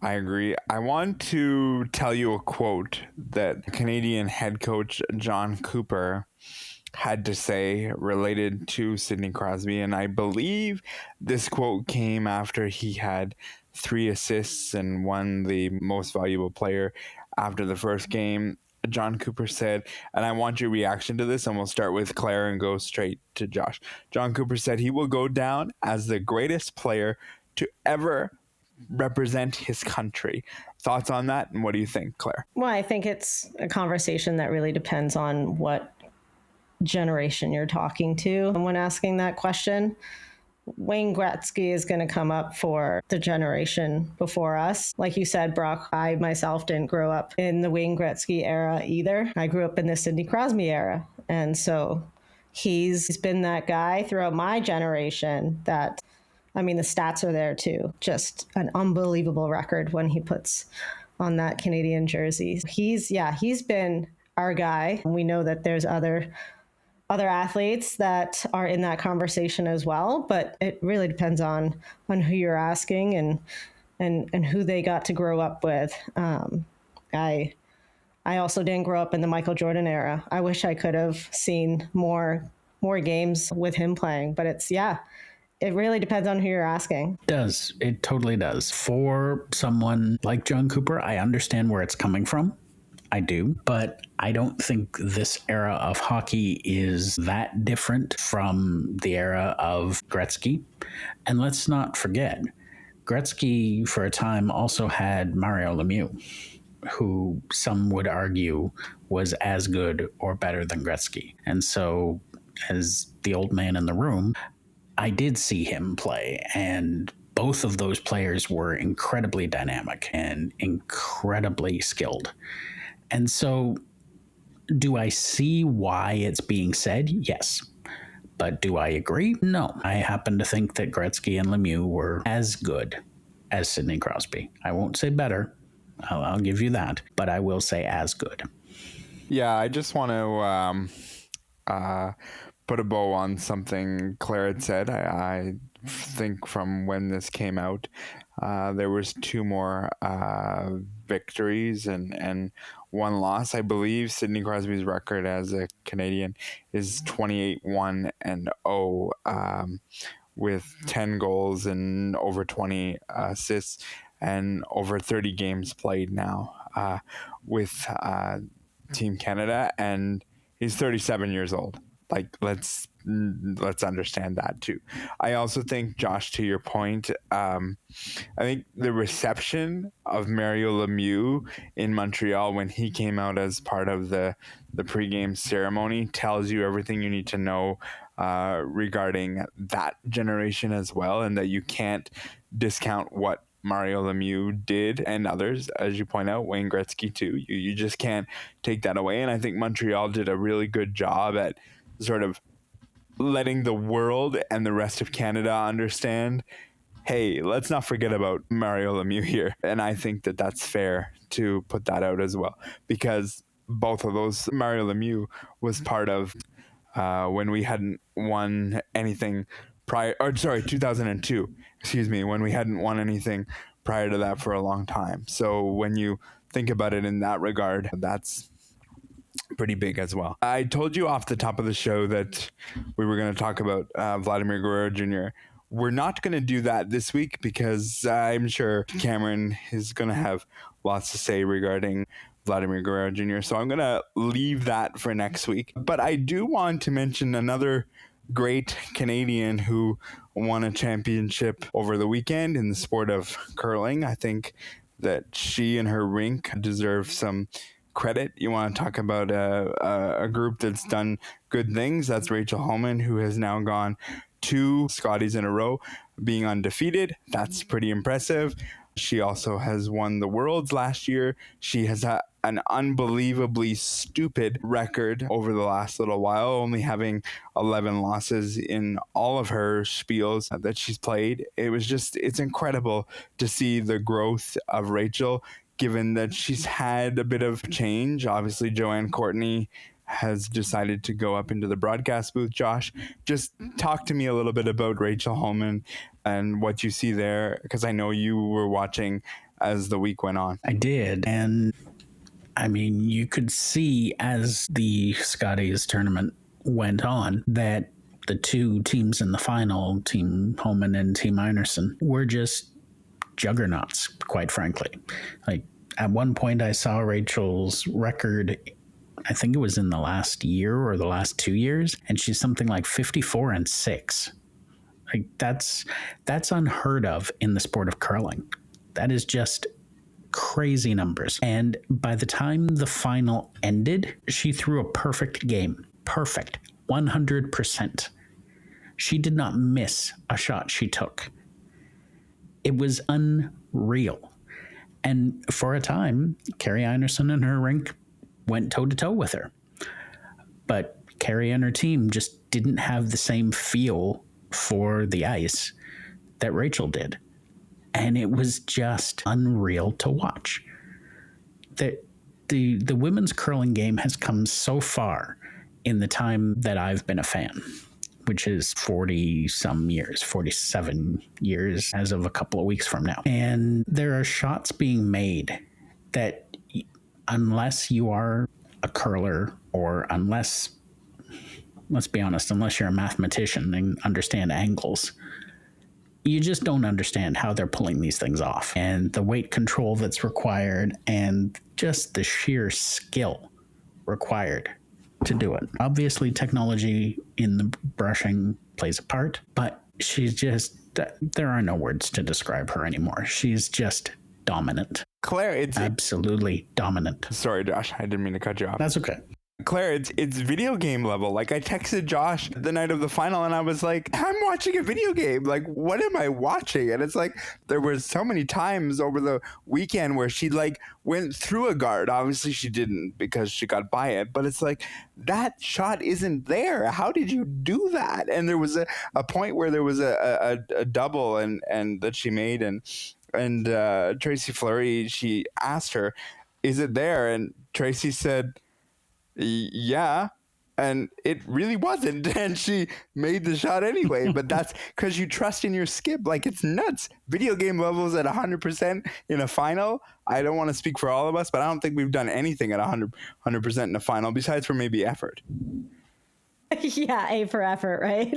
I agree. I want to tell you a quote that Canadian head coach John Cooper had to say related to Sidney Crosby. And I believe this quote came after he had 3 assists and won the most valuable player after the first game. John Cooper said, and I want your reaction to this, and we'll start with Claire and go straight to Josh. John Cooper said he will go down as the greatest player to ever represent his country. Thoughts on that? And what do you think, Claire? Well, I think it's a conversation that really depends on what generation you're talking to. And when asking that question, Wayne Gretzky is going to come up for the generation before us. Like you said, Brock, I myself didn't grow up in the Wayne Gretzky era either. I grew up in the Sidney Crosby era. And so he's been that guy throughout my generation that, the stats are there too. Just an unbelievable record when he puts on that Canadian jersey. He's been our guy. We know that there's other athletes that are in that conversation as well, but it really depends on who you're asking and who they got to grow up with. I also didn't grow up in the Michael Jordan era. I wish I could have seen more games with him playing, but it really depends on who you're asking. It totally does. For someone like John Cooper, I understand where it's coming from. I do, but I don't think this era of hockey is that different from the era of Gretzky. And let's not forget, Gretzky, for a time, also had Mario Lemieux, who some would argue was as good or better than Gretzky. And so, as the old man in the room, I did see him play, and both of those players were incredibly dynamic and incredibly skilled. And so, do I see why it's being said? Yes. But do I agree? No. I happen to think that Gretzky and Lemieux were as good as Sidney Crosby. I won't say better. I'll give you that. But I will say as good. Yeah, I just want to put a bow on something Claire had said. I think from when this came out, there was 2 more victories and 1 loss. I believe Sidney Crosby's record as a Canadian is 28-1-0 with 10 goals and over 20 assists and over 30 games played now with Team Canada, and he's 37 years old. Like, let's understand that too. I also think, Josh, to your point, I think the reception of Mario Lemieux in Montreal when he came out as part of the pregame ceremony tells you everything you need to know regarding that generation as well, and that you can't discount what Mario Lemieux did, and others, as you point out, Wayne Gretzky too. You just can't take that away, and I think Montreal did a really good job at sort of letting the world and the rest of Canada understand, hey, let's not forget about Mario Lemieux here. And I think that that's fair to put that out as well, because both of those, Mario Lemieux was part of when we hadn't won anything prior, or sorry, 2002, when we hadn't won anything prior to that for a long time. So when you think about it in that regard, that's pretty big as well. I told you off the top of the show that we were going to talk about Vladimir Guerrero Jr. We're not going to do that this week because I'm sure Cameron is going to have lots to say regarding Vladimir Guerrero Jr. So I'm going to leave that for next week. But I do want to mention another great Canadian who won a championship over the weekend in the sport of curling. I think that she and her rink deserve some credit. You want to talk about a group that's done good things. That's Rachel Homan, who has now gone 2 Scotties in a row being undefeated. That's pretty impressive. She also has won the Worlds last year. She has an unbelievably stupid record over the last little while, only having 11 losses in all of her spiels that she's played. It's incredible to see the growth of Rachel, given that she's had a bit of change. Obviously, Joanne Courtney has decided to go up into the broadcast booth. Josh, just talk to me a little bit about Rachel Holman and what you see there, because I know you were watching as the week went on. I did, and I mean, you could see as the Scotties tournament went on that the 2 teams in the final, Team Holman and Team Einerson, were just juggernauts, quite frankly. Like, at one point I saw Rachel's record, I think it was in the last year or the last 2 years, and she's something like 54-6. Like, that's unheard of in the sport of curling. That is just crazy numbers. And by the time the final ended, she threw a perfect game. Perfect. 100%. She did not miss a shot she took. It was unreal. And for a time, Carrie Einerson and her rink went toe-to-toe with her. But Carrie and her team just didn't have the same feel for the ice that Rachel did. And it was just unreal to watch. The women's curling game has come so far in the time that I've been a fan, which is 40-some years, 47 years as of a couple of weeks from now. And there are shots being made that, unless you are a curler, or unless, let's be honest, unless you're a mathematician and understand angles, you just don't understand how they're pulling these things off, and the weight control that's required, and just the sheer skill required to do it. Obviously, technology in the brushing plays a part, but she's just, there are no words to describe her anymore. She's just dominant. Claire, it's absolutely dominant. Sorry, Josh, I didn't mean to cut you off. That's okay. Claire, it's video game level. Like, I texted Josh the night of the final and I was like, I'm watching a video game. Like, what am I watching? And it's like, there were so many times over the weekend where she like went through a guard. Obviously she didn't because she got by it, but it's like, that shot isn't there. How did you do that? And there was a point where there was a double and that she made and Tracy Fleury, she asked her, is it there? And Tracy said, yeah, and it really wasn't, and she made the shot anyway. But that's because you trust in your skip. Like, it's nuts. Video game levels at 100% in a final. I don't want to speak for all of us, but I don't think we've done anything at 100% in a final besides for maybe effort. Yeah, A for effort, right?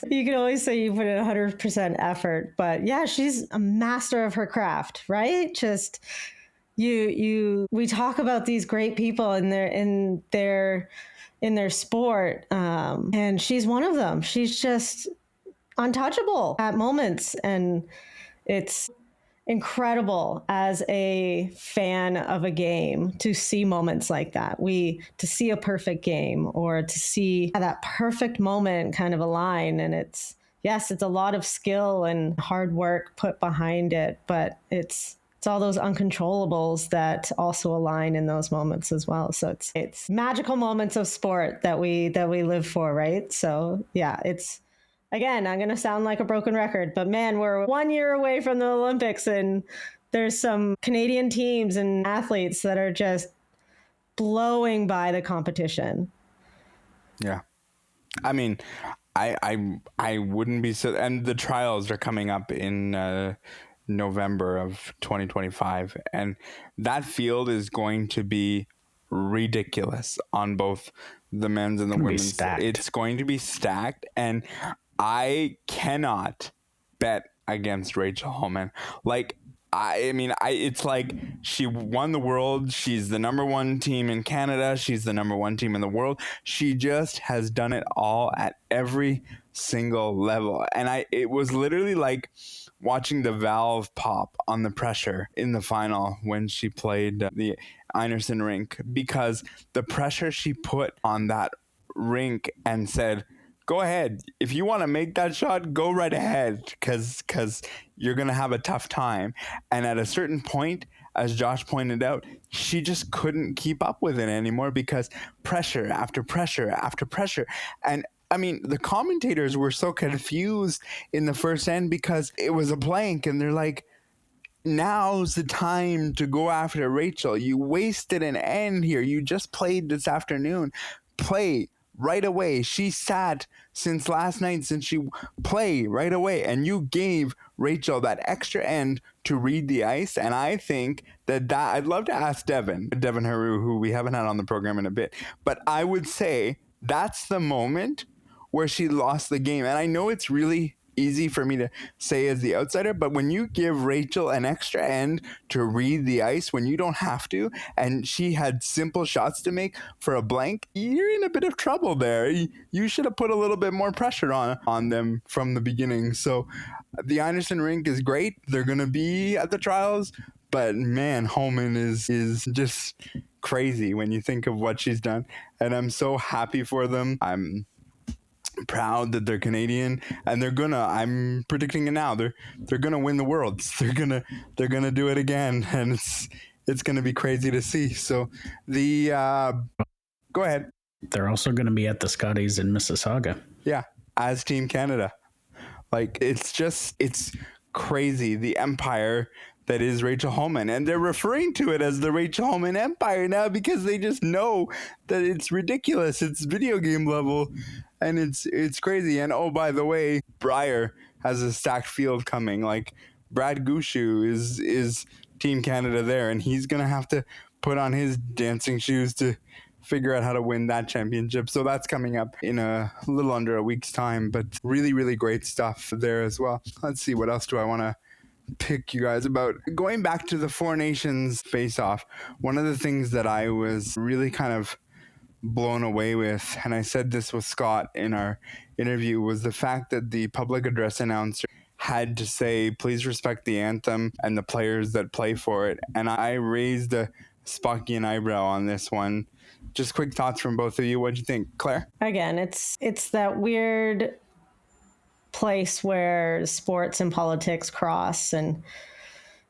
You can always say you put in 100% effort, but yeah, she's a master of her craft, right? Just we talk about these great people in their sport, and she's one of them. She's just untouchable at moments, and it's incredible as a fan of a game to see moments like that. To see a perfect game or to see that perfect moment kind of align, and it's a lot of skill and hard work put behind it, but it's all those uncontrollables that also align in those moments as well. So it's magical moments of sport that we live for, right? So yeah, it's, again, I'm going to sound like a broken record, but man, we're 1 year away from the Olympics, and there's some Canadian teams and athletes that are just blowing by the competition. Yeah. I mean, I wouldn't be so, and the trials are coming up in November of 2025, and that field is going to be ridiculous on both the men's and the women's. It's going to be stacked, and I cannot bet against Rachel Homan. Like, it's like she won the world. She's the number one team in Canada. She's the number one team in the world. She just has done it all at every single level. And it was literally like watching the valve pop on the pressure in the final when she played the Einerson rink, because the pressure she put on that rink and said, go ahead. If you want to make that shot, go right ahead, because you're going to have a tough time. And at a certain point, as Josh pointed out, she just couldn't keep up with it anymore because pressure after pressure after pressure. And I mean, the commentators were so confused in the first end because it was a blank, and they're like, now's the time to go after Rachel. You wasted an end here. You just played this afternoon. Play right away. She sat since last night, since she play right away, and you gave Rachel that extra end to read the ice. And I think that I'd love to ask Devin Haru, who we haven't had on the program in a bit, but I would say that's the moment where she lost the game. And I know it's really easy for me to say as the outsider, but when you give Rachel an extra end to read the ice when you don't have to, and she had simple shots to make for a blank, you're in a bit of trouble there. You should have put a little bit more pressure on them from the beginning. So the Einerson rink is great. They're going to be at the trials, but man, Homan is just crazy when you think of what she's done. And I'm so happy for them. I'm proud that they're Canadian, and I'm predicting it now, they're gonna win the Worlds. They're gonna do it again, and it's gonna be crazy to see. So go ahead. They're also gonna be at the Scotties in Mississauga. Yeah, as Team Canada. Like, it's crazy, the empire that is Rachel Homan, and they're referring to it as the Rachel Homan Empire now because they just know that it's ridiculous. It's video game level, and it's crazy. And oh, by the way, Brier has a stacked field coming. Like, Brad Gushu is Team Canada there, and he's gonna have to put on his dancing shoes to figure out how to win that championship. So that's coming up in a little under a week's time, but really, really great stuff there as well. Let's see, what else do I want to pick you guys about? Going back to the Four Nations face-off, one of the things that I was really kind of blown away with, and I said this with Scott in our interview was the fact that the public address announcer had to say, please respect the anthem and the players that play for it. And I raised a Spockian eyebrow on this one. Just quick thoughts from both of you. What'd you think, Claire? Again, it's that weird place where sports and politics cross, and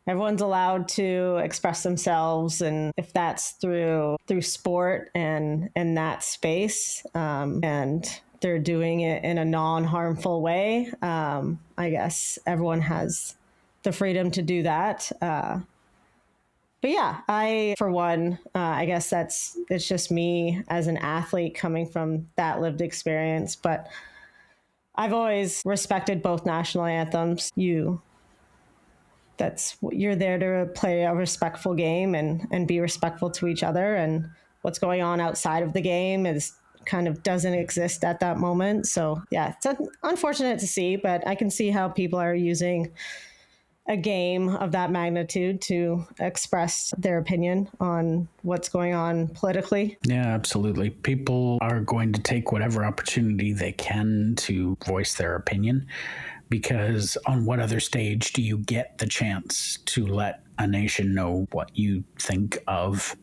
everyone's allowed to express themselves, and if that's through sport and that space, and they're doing it in a non-harmful way, I guess everyone has the freedom to do that. But yeah, for one, I guess it's just me as an athlete coming from that lived experience. But I've always respected both national anthems. You're there to play a respectful game and be respectful to each other. And what's going on outside of the game doesn't exist at that moment. So yeah, it's unfortunate to see, but I can see how people are using a game of that magnitude to express their opinion on what's going on politically. Yeah, absolutely. People are going to take whatever opportunity they can to voice their opinion, because on what other stage do you get the chance to let a nation know what you think of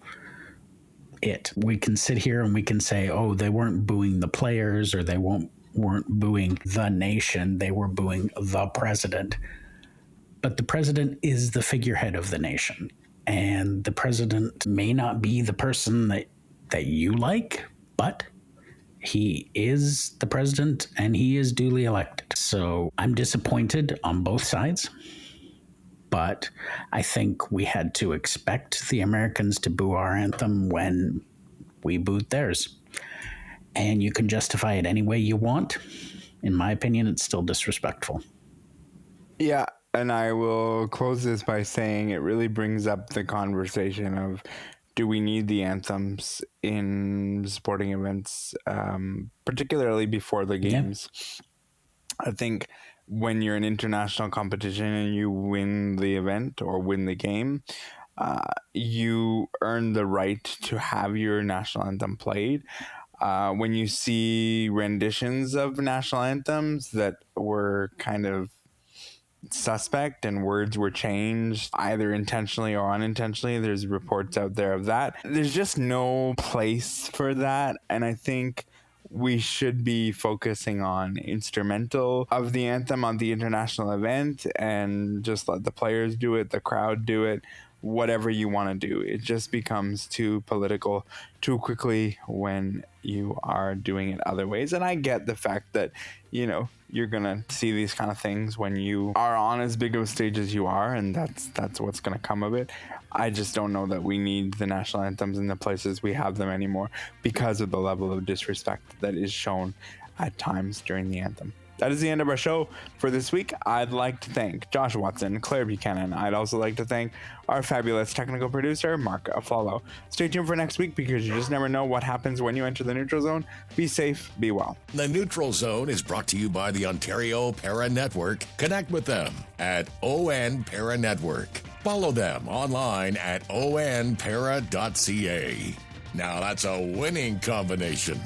it? We can sit here and we can say, oh, they weren't booing the players, or they weren't booing the nation, they were booing the president. But the president is the figurehead of the nation, and the president may not be the person that you like, but he is the president and he is duly elected. So I'm disappointed on both sides, but I think we had to expect the Americans to boo our anthem when we booed theirs. And you can justify it any way you want. In my opinion, it's still disrespectful. Yeah. And I will close this by saying it really brings up the conversation of, do we need the anthems in sporting events, particularly before the games? Yeah. I think when you're in international competition and you win the event or win the game, you earn the right to have your national anthem played. When you see renditions of national anthems that were kind of suspect and words were changed either intentionally or unintentionally, there's reports out there of that. There's just no place for that, and I think we should be focusing on instrumental of the anthem on the international event and just let the players do it, the crowd do it, whatever you want to do. It just becomes too political too quickly when you are doing it other ways. And I get the fact that, you're going to see these kind of things when you are on as big of a stage as you are, and that's what's going to come of it. I just don't know that we need the national anthems in the places we have them anymore because of the level of disrespect that is shown at times during the anthem. That is the end of our show for this week. I'd like to thank Josh Watson, Claire Buchanan. I'd also like to thank our fabulous technical producer, Mark Aflalo. Stay tuned for next week because you just never know what happens when you enter the neutral zone. Be safe, be well. The Neutral Zone is brought to you by the Ontario Para Network. Connect with them at ON Para Network. Follow them online at onpara.ca. Now that's a winning combination.